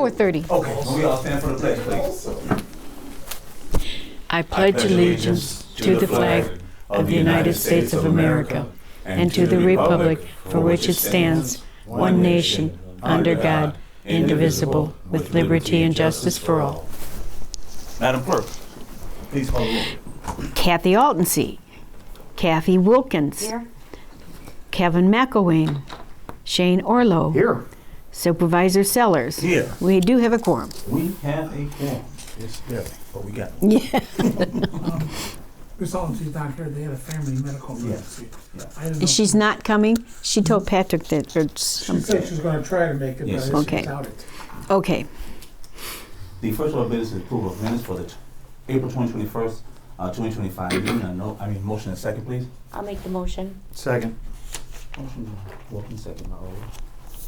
4:30. Okay, well, we all stand for the pledge, please. I pledge allegiance to the flag of the United States of America and to the republic for which it stands, one nation, under God, indivisible, with liberty and justice for all. Madam Clerk, please call the roll. Kathy Altensee. Kathy Wilkins. Here. Kevin McElwain. Shane Orlow. Here. Supervisor Sellers. Here. We do have a quorum. We have a quorum. It's barely, but we got it. Yeah. Miss Allen's not here, they had a family medical emergency. Yeah. I didn't know. She's not coming? She told Patrick that it's... She said she was gonna try to make it, but Yes. I Okay. doubt it. Okay. The first order of business is approval of minutes for the April 21st, 2025 meeting. Motion and second, please. I'll make the motion. Second. Motion, Wilkins, second, Orlow.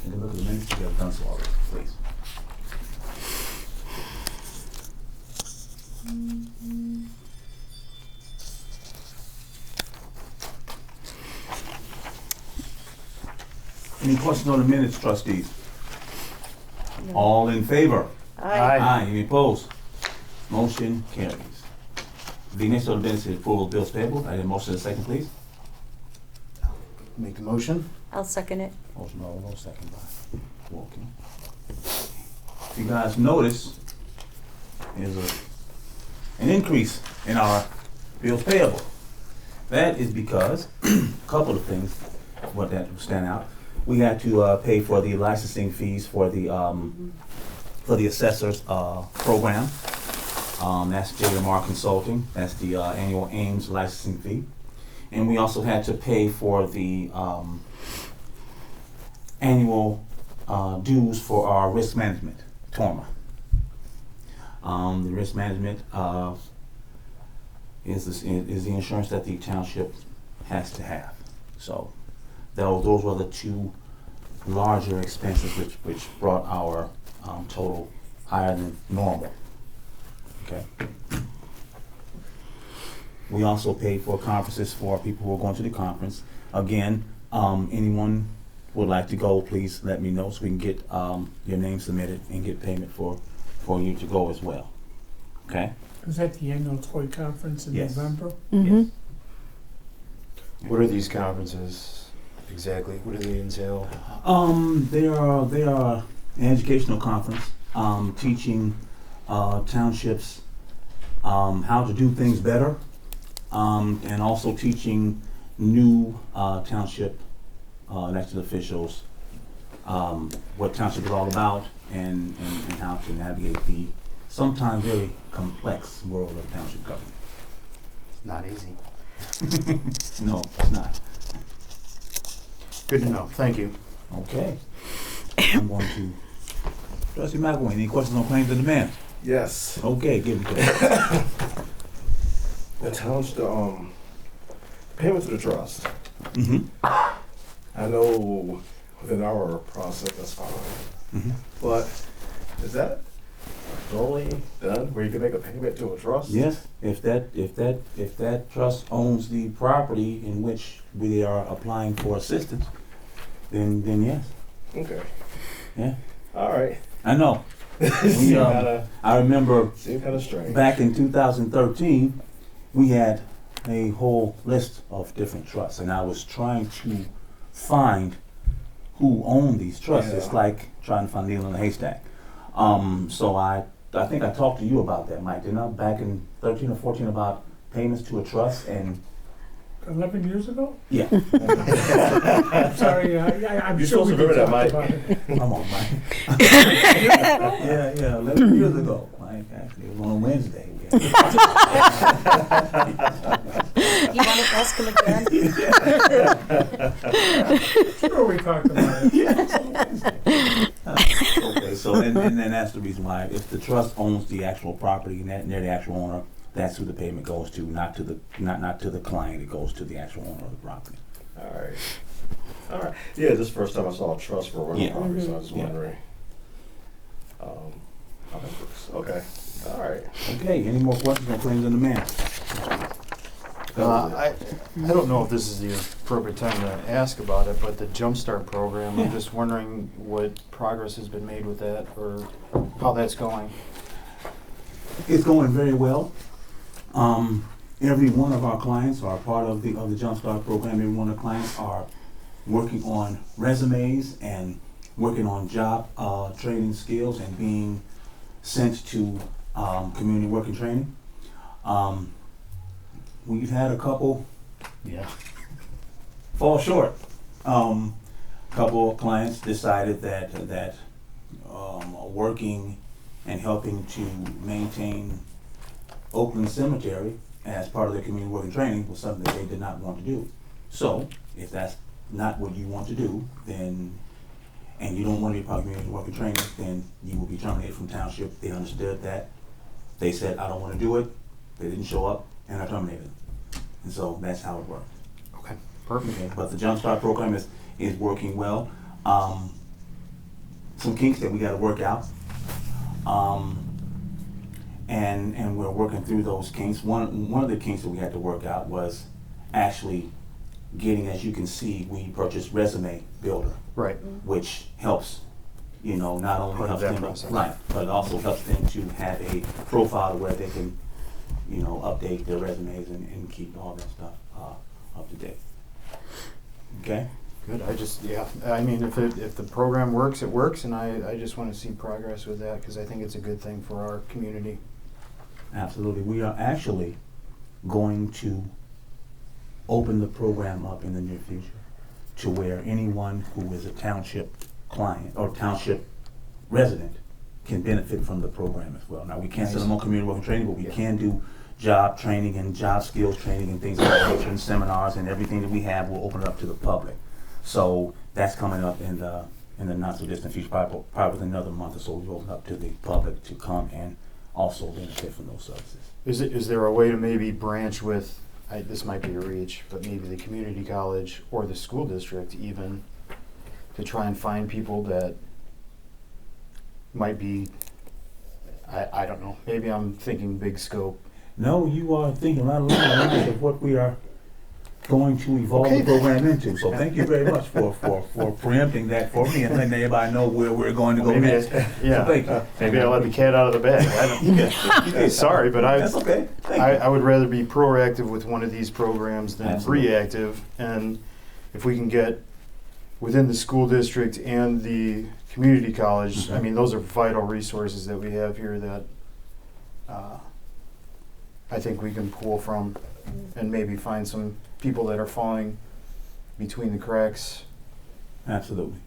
Can you look at the minutes? You have done so already, please. Any questions on the minutes, trustees? No. All in favor? Aye. Any opposed? Motion carries. The next order of business is approval of bills payable. I need a motion and second, please. Make the motion. I'll second it. Motion by Orlow, second by Wilkins. If you guys notice, there's an increase in our bills payable. That is because, a couple of things, what that stand out. We had to pay for the licensing fees for the assessors program. That's JMR Consulting. That's the annual Ames licensing fee. And we also had to pay for the annual dues for our risk management, TORMA. The risk management is the insurance that the township has to have. So those were the two larger expenses which brought our total higher than normal. Okay. We also paid for conferences for people who are going to the conference. Again, anyone would like to go, please let me know so we can get your name submitted and get payment for you to go as well. Okay? Was that the annual toy conference in Yes. November? Mm-hmm. What are these conferences exactly? What do they entail? They are an educational conference, teaching townships how to do things better, and also teaching new township elected officials what township is all about and how to navigate the sometimes very complex world of township government. Not easy. No, it's not. Good to know. Thank you. Okay. I'm going to Trustee McElwain, any questions on claims and demands? Yes. Okay, give it to us. The township, payment to the trust. Mm-hmm. I know within our process that's fine, Mm-hmm. but is that normally done where you can make a payment to a trust? Yes, if that trust owns the property in which we are applying for assistance, then yes. Okay. Yeah. All right. I know. Seemed I remember kind of strange. back in 2013, we had a whole list of different trusts, and I was trying to find who owned these trusts. Yeah. It's like trying to find needle in a haystack. So I think I talked to you about that, Mike, didn't I? Back in 13 or 14 about payments to a trust, and 11 years ago? yeah. I'm sorry, I'm You're sure supposed we to did remember talk that, about it. Come on, Mike. Yeah, 11 years ago, Mike. Actually, it was on a Wednesday. You want to ask him again? Sure we talked about it. Okay, so and then that's the reason why, if the trust owns the actual property and they're the actual owner, that's who the payment goes to, not to the client. It goes to the actual owner of the property. All right. All right. Yeah, this is the first time I saw a trust for rental Yeah. property, so I was Yeah. wondering. How that works. Okay. All right. Okay, any more questions on claims and demands? I don't know if this is the appropriate time to ask about it, but the Jumpstart program, I'm Yeah. just wondering what progress has been made with that or how that's going. It's going very well. Every one of our clients are part of the Jumpstart program. Every one of the clients are working on resumes and working on job training skills and being sent to community working training. We've had a couple fall short. Couple of clients decided that working and helping to maintain Oakland Cemetery as part of their community working training was something that they did not want to do. So, if that's not what you want to do, then, and you don't want to be part of community working training, then you will be terminated from township. They understood that. They said, I don't want to do it. They didn't show up, and I terminated them. And so that's how it worked. Okay, perfect. Okay, but the Jumpstart program is working well. Some kinks that we got to work out, and we're working through those kinks. One of the kinks that we had to work out was actually getting, as you can see, we purchased Resume Builder, Right. which helps, not only Part of helps that them, process. right, but it also helps them to have a profile where they can, update their resumes and keep all that stuff up to date. Okay? Good. I mean, if the program works, it works, and I just want to see progress with that because I think it's a good thing for our community. Absolutely. We are actually going to open the program up in the near future to where anyone who is a township client or township resident can benefit from the program as well. Now, we can't send them on community working training, but we can do job training and job skills training and things like that, and seminars and everything that we have will open it up to the public. So that's coming up in the not so distant future, probably within another month or so. We'll open up to the public to come and also benefit from those services. Is there a way to maybe branch with, this might be a reach, but maybe the community college or the school district even, to try and find people that might be, I don't know, maybe I'm thinking big scope. No, you are thinking right along the lines of what we are going to evolve the program into. So thank you very much for preempting that for me and letting everybody know where we're going to go Maybe next. Yeah. So thank you. Maybe I let the cat out of the bag. I don't, sorry, but That's okay. Thank you. I would rather be proactive with one of these programs than Absolutely. reactive. And if we can get within the school district and the community college, I mean, those are vital resources that we have here that I think we can pull from and maybe find some people that are falling between the cracks. Absolutely.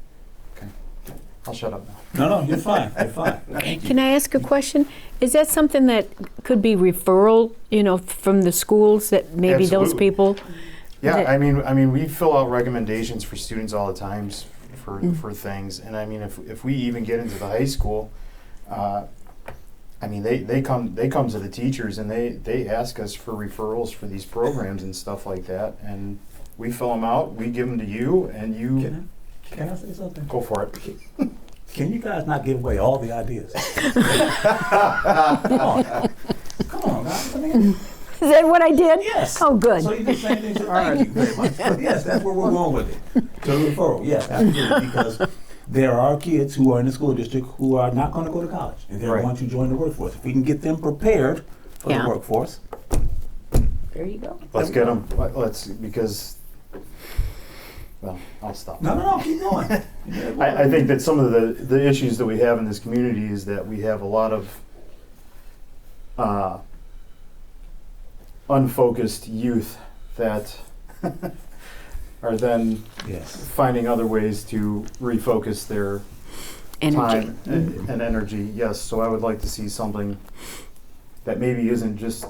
I'll shut up now. No, you're fine. You're fine. Thank you. Can I ask a question? Is that something that could be referral, from the schools that maybe those Absolutely. people? Yeah, that- I mean, we fill out recommendations for students all the time for things, and I mean, if we even get into the high school, I mean, they come to the teachers and they ask us for referrals for these programs and stuff like that, and we fill them out, we give them to you, and you Can I say something? go for it. Can you guys not give away all the ideas? Come on, guys. I mean, Is that what I did? yes. Oh, good. So you do the same thing. So thank you very much. But yes, that's where we're going with it. To the referral, yes, absolutely. Because there are kids who are in the school district who are not going to go to college, and they're Right. going to join the workforce. If we can get them prepared for Yeah. the workforce, There you go. Let's get them. Because, well, I'll stop. no, keep going. I think that some of the issues that we have in this community is that we have a lot of unfocused youth that are then Yes. finding other ways to refocus their Energy. time and energy. Yes, so I would like to see something that maybe isn't just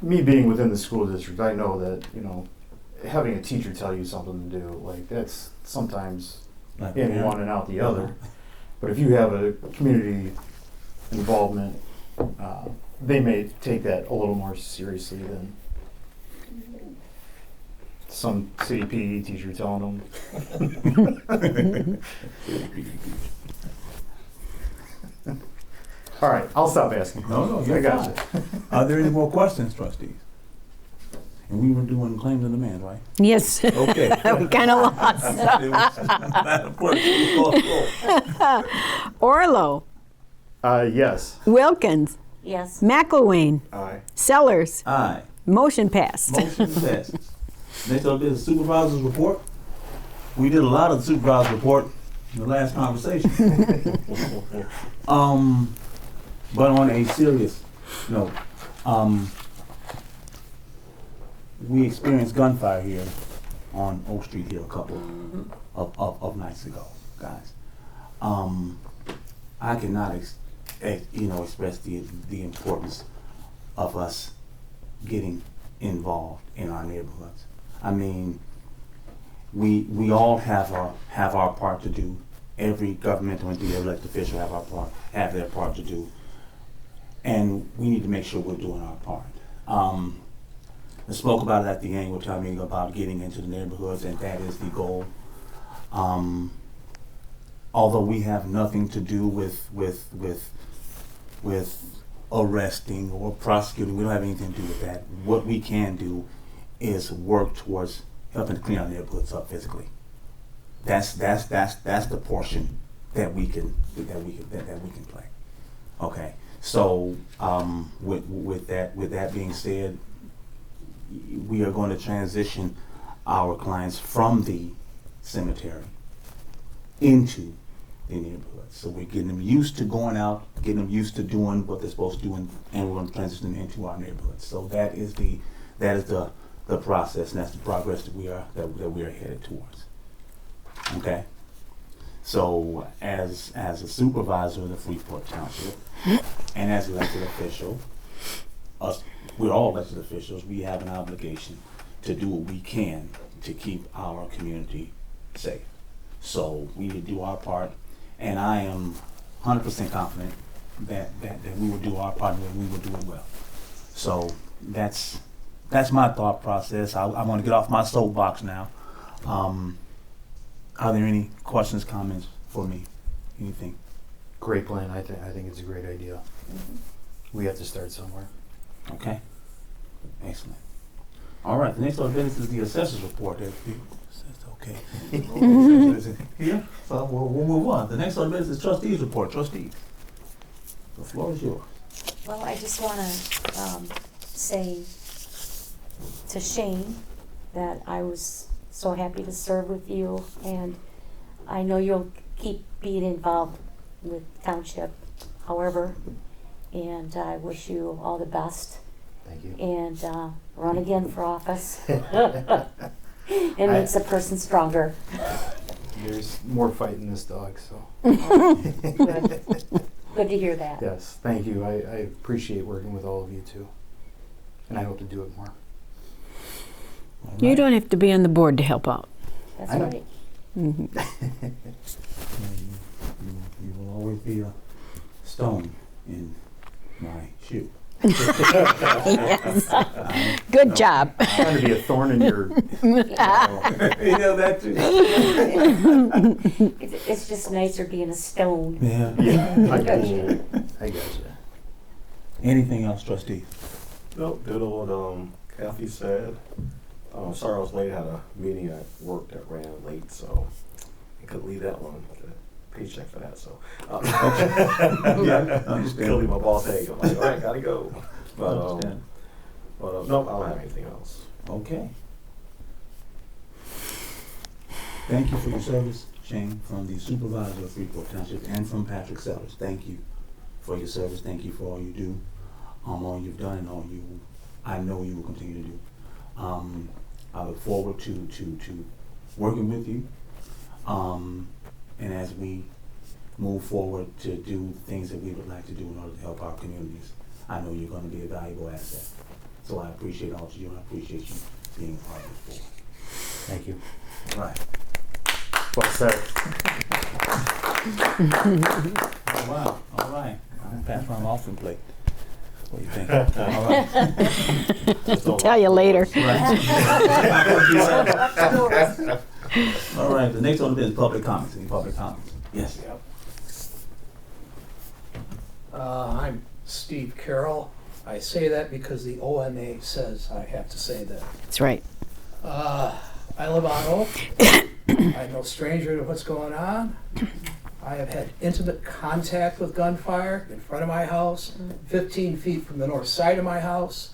me being within the school district. I know that, having a teacher tell you something to do, like that's sometimes Like, in yeah. one and out the other. But if you have a community involvement, they may take that a little more seriously than some city PE teacher telling them. All right, I'll stop asking. No, I you're got fine. Are there any more questions, trustees? And we were doing claims and demand, right? Yes. Okay. We kind of lost. Madam Clerk, please call the roll. Orlo, Yes. Wilkins, Yes. McElwain, Aye. Sellers. Aye. Motion passed. Motion passes. Next up is supervisor's report. We did a lot of the supervisor's report in the last conversation. But on a serious note, we experienced gunfire here on Oak Street here a couple of nights ago, guys. I cannot express the importance of us getting involved in our neighborhoods. I mean, we all have our part to do. Every governmental entity, every elected official have their part to do, and we need to make sure we're doing our part. I spoke about it at the annual town meeting about getting into the neighborhoods, and that is the goal. Although we have nothing to do with arresting or prosecuting, we don't have anything to do with that. What we can do is work towards helping to clean our neighborhoods up physically. That's the portion that we can play. Okay. So with that being said, we are going to transition our clients from the cemetery into the neighborhood. So we're getting them used to going out, getting them used to doing what they're supposed to do, and we're going to transition them into our neighborhoods. So that is the process, and that's the progress that we are headed towards. Okay. So as a supervisor of the Freeport Township, and as elected official, we're all elected officials, we have an obligation to do what we can to keep our community safe. So we need to do our part, and I am 100% confident that we will do our part and we will do it well. So that's my thought process. I want to get off my soapbox now. Are there any questions, comments for me? Anything? Great plan. I think it's a great idea. We have to start somewhere. Okay. Excellent. All right. The next order of business is the assessor's report. Okay. Here. So we'll move on. The next order of business is trustees report. Trustees, the floor is yours. Well, I just want to say to Shane that I was so happy to serve with you, and I know you'll keep being involved with Township, however, and I wish you all the best. Thank you. And run again for office. It makes a person stronger. There's more fight in this dog, so. Good. Good to hear that. Yes, thank you. I appreciate working with all of you too, and I hope to do it more. All You right. don't have to be on the board to help out. That's I know. right. Mhm. You will always be a stone in my shoe. Yes. Good job. I'm trying to be a thorn in your. You know that too. It's just nicer being a stone. Yeah. Yeah, I got you. I got you. Anything else, trustee? Nope, did what Kathy said. Sorry I was late. I had a meeting at work that ran late, so I couldn't leave that one. Get a paycheck for that, so. Yeah, understand. Couldn't leave my boss hanging. I'm like, all right, gotta go. But Understand. nope, I don't have anything else. Okay. Thank you for your service, Shane, from the supervisor of Freeport Township and from Patrick Sellers. Thank you for your service. Thank you for all you do, all you've done, and all I know you will continue to do. I look forward to working with you, and as we move forward to do things that we would like to do in order to help our communities. I know you're going to be a valuable asset. So I appreciate all that you do, and I appreciate you being a part of this board. Thank you. All right. Well said. Oh, wow. All right. I'll pass around the offering plate. What do you think? All right. Tell you later. All right. The next one is public comments. Any public comments? Yes. I'm Steve Carroll. I say that because the OMA says I have to say that. That's right. I live on Oak. I'm no stranger to what's going on. I have had intimate contact with gunfire in front of my house, 15 feet from the north side of my house.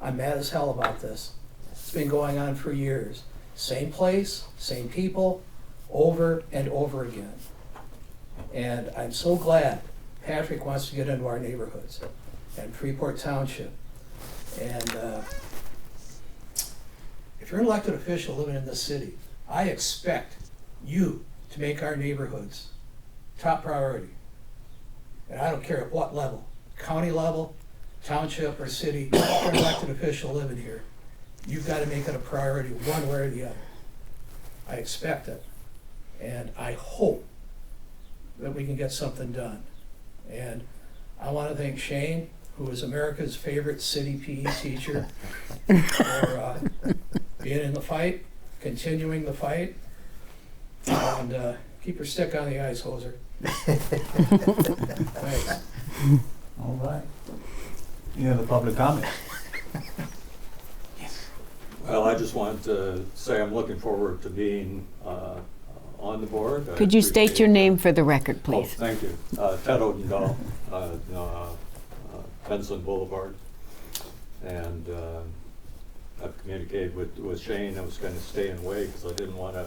I'm mad as hell about this. It's been going on for years. Same place, same people, over and over again. And I'm so glad Patrick wants to get into our neighborhoods and Freeport Township. And if you're an elected official living in this city, I expect you to make our neighborhoods top priority. And I don't care at what level, county level, township, or city, if you're an elected official living here, you've got to make it a priority one way or the other. I expect it. And I hope that we can get something done. And I want to thank Shane, who is America's favorite city PE teacher, for being in the fight, continuing the fight, and keep your stick on the ice, Hoser. Thanks. All right. Any other public comment? Well, I just wanted to say I'm looking forward to being on the board. Could you state your name for the record, Oh, please? thank you. Ted Odendahl, Benson Boulevard. And I've communicated with Shane. I was kind of staying away because I didn't want to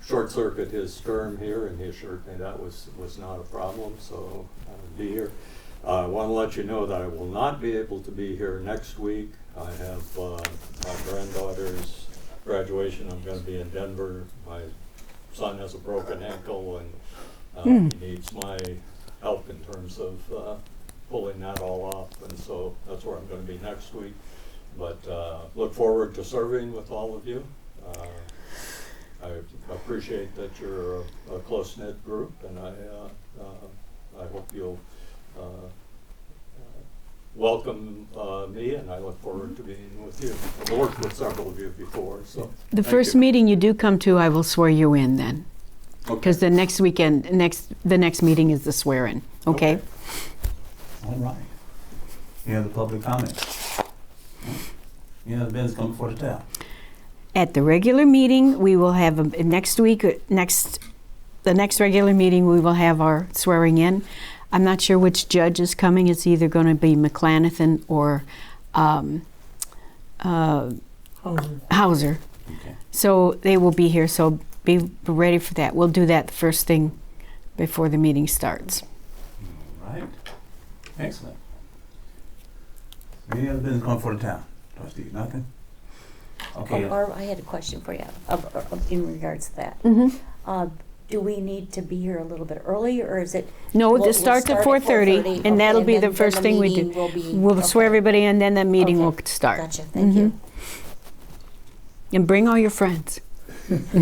short circuit his term here, and he assured me that was not a problem, so I'll be here. I want to let you know that I will not be able to be here next week. I have my granddaughter's graduation. I'm going to be in Denver. My son has a broken ankle, and he needs my help in terms of pulling that all off, and so that's where I'm going to be next week. But look forward to serving with all of you. I appreciate that you're a close-knit group, and I hope you'll welcome me, and I look forward to being with you. I've worked with several of you before, so. The thank first you. meeting you do come to, I will swear you in then. Because the next weekend, the next meeting is the swear-in, okay? All right. Any other public comment? Any other business coming before the town? At the regular meeting, we will have, next week, the next regular meeting, we will have our swearing in. I'm not sure which judge is coming. It's either going to be McLanathan or Hauser. Okay. So they will be here, so be ready for that. We'll do that the first thing before the meeting starts. All right. Excellent. Any other business coming before the town? Trustee, nothing? Okay. Or I had a question for you in regards to that. Mm-hmm. Do we need to be here a little bit early, or is it? No, we'll it starts at 4:30, okay, and that'll be the then first thing we do. meeting will be- We'll swear okay. everybody in, then the meeting will Okay. start. Gotcha, thank you. And bring all your friends. If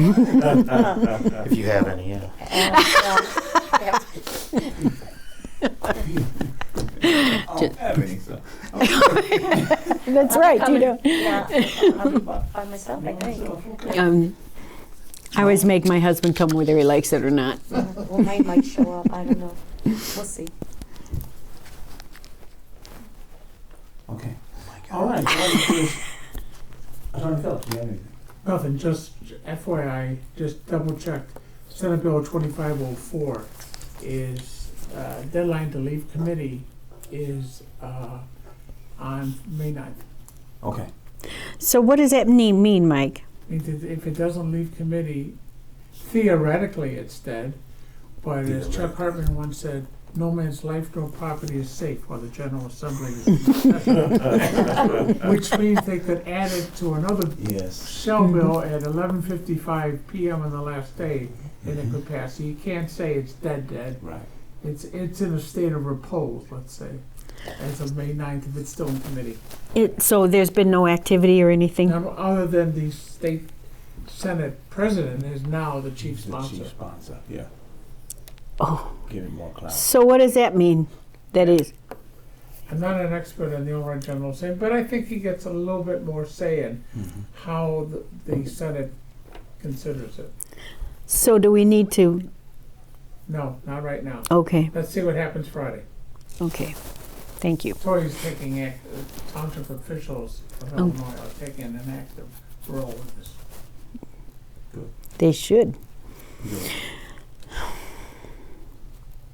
you have any, yeah. Yeah. I don't have any, so. That's right, you know. Yeah, I'm by myself, I think. I always make my husband come whether he likes it or not. Well, mine might show up, I don't know. We'll see. Okay. All right. Attorney Phillips, do you have anything? Nothing, just FYI, just double checked. Senate Bill 2504 is, deadline to leave committee is on May 9th. Okay. So what does that mean, Mike? Means if it doesn't leave committee, theoretically it's dead, but as Chuck Hartman once said, no man's life nor property is safe while the General Assembly is which means they could add it to another Yes. shell bill at 11:55 p.m. on the last day, and it could pass. So you can't say it's dead. Right. It's in a state of repose, let's say, as of May 9th, if it's still in committee. So there's been no activity or anything? Now, other than the state Senate president is now the chief The sponsor. chief sponsor, yeah. Oh, Give it more clarity. so what does that mean? That is, I'm not an expert on the overall general saying, but I think he gets a little bit more say in how the Senate considers it. so do we need to, No, not right now. okay, Let's see what happens Friday. okay. Thank you. Tory's taking township officials of Oh. Illinois are taking an active role in this. They should. Good.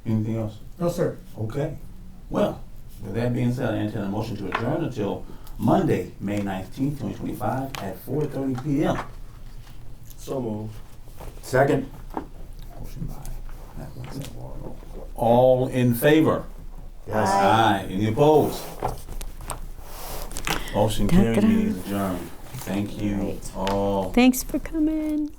Anything else? No, sir. Okay. Well, with that being said, I entertain a motion to adjourn until Monday, May 19th, 2025 at 4:30 p.m. So moved. Second. Motion by Matt Winston, Warren. All in favor? Yes. Aye. Any opposed? Motion carried, Da-da-da. meeting is adjourned. Thank you Great. all. Thanks for coming.